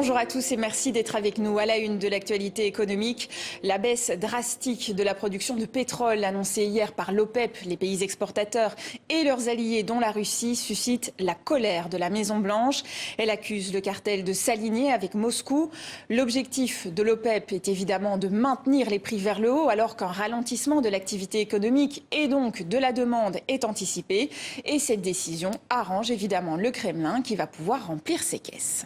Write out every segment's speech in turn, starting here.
Bonjour à tous et merci d'être avec nous. À la une de l'actualité économique, la baisse drastique de la production de pétrole annoncée hier par l'OPEP, les pays exportateurs et leurs alliés dont la Russie suscite la colère de la Maison-Blanche. Elle accuse le cartel de s'aligner avec Moscou. L'objectif de l'OPEP est évidemment de maintenir les prix vers le haut alors qu'un ralentissement de l'activité économique et donc de la demande est anticipé. Et cette décision arrange évidemment le Kremlin qui va pouvoir remplir ses caisses.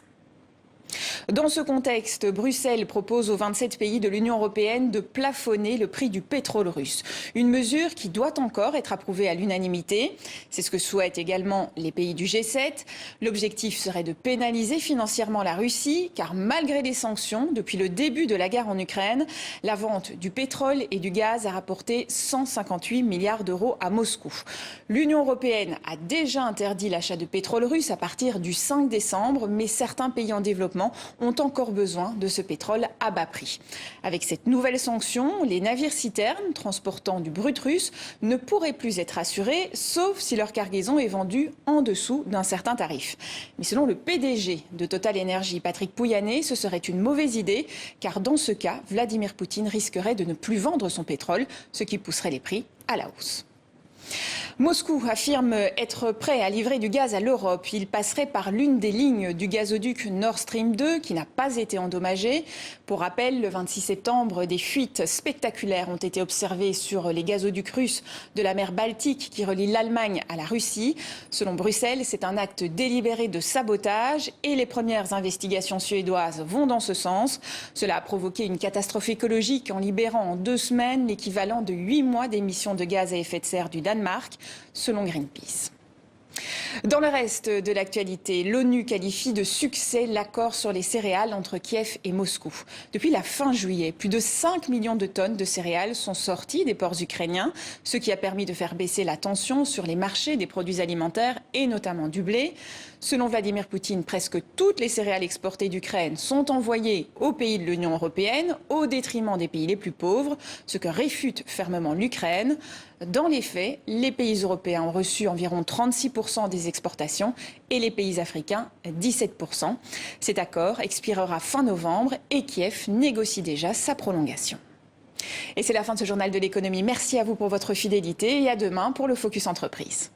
Dans ce contexte, Bruxelles propose aux 27 pays de l'Union européenne de plafonner le prix du pétrole russe. Une mesure qui doit encore être approuvée à l'unanimité. C'est ce que souhaitent également les pays du G7. L'objectif serait de pénaliser financièrement la Russie, car malgré les sanctions, depuis le début de la guerre en Ukraine, la vente du pétrole et du gaz a rapporté 158 milliards d'euros à Moscou. L'Union européenne a déjà interdit l'achat de pétrole russe à partir du 5 décembre, mais certains pays en développement ont encore besoin de ce pétrole à bas prix. Avec cette nouvelle sanction, les navires-citernes transportant du brut russe ne pourraient plus être assurés, sauf si leur cargaison est vendue en dessous d'un certain tarif. Mais selon le PDG de Total Energy, Patrick Pouyanné, ce serait une mauvaise idée, car dans ce cas, Vladimir Poutine risquerait de ne plus vendre son pétrole, ce qui pousserait les prix à la hausse. Moscou affirme être prêt à livrer du gaz à l'Europe. Il passerait par l'une des lignes du gazoduc Nord Stream 2 qui n'a pas été endommagée. Pour rappel, le 26 septembre, des fuites spectaculaires ont été observées sur les gazoducs russes de la mer Baltique qui relient l'Allemagne à la Russie. Selon Bruxelles, c'est un acte délibéré de sabotage et les premières investigations suédoises vont dans ce sens. Cela a provoqué une catastrophe écologique en libérant en 2 semaines l'équivalent de 8 mois d'émissions de gaz à effet de serre du Danemark, selon Greenpeace. Dans le reste de l'actualité, l'ONU qualifie de succès l'accord sur les céréales entre Kiev et Moscou. Depuis la fin juillet, plus de 5 millions de tonnes de céréales sont sorties des ports ukrainiens, ce qui a permis de faire baisser la tension sur les marchés des produits alimentaires et notamment du blé. Selon Vladimir Poutine, presque toutes les céréales exportées d'Ukraine sont envoyées aux pays de l'Union européenne au détriment des pays les plus pauvres, ce que réfute fermement l'Ukraine. Dans les faits, les pays européens ont reçu environ 36% des exportations et les pays africains 17%. Cet accord expirera fin novembre et Kiev négocie déjà sa prolongation. Et c'est la fin de ce journal de l'économie. Merci à vous pour votre fidélité et à demain pour le Focus Entreprise.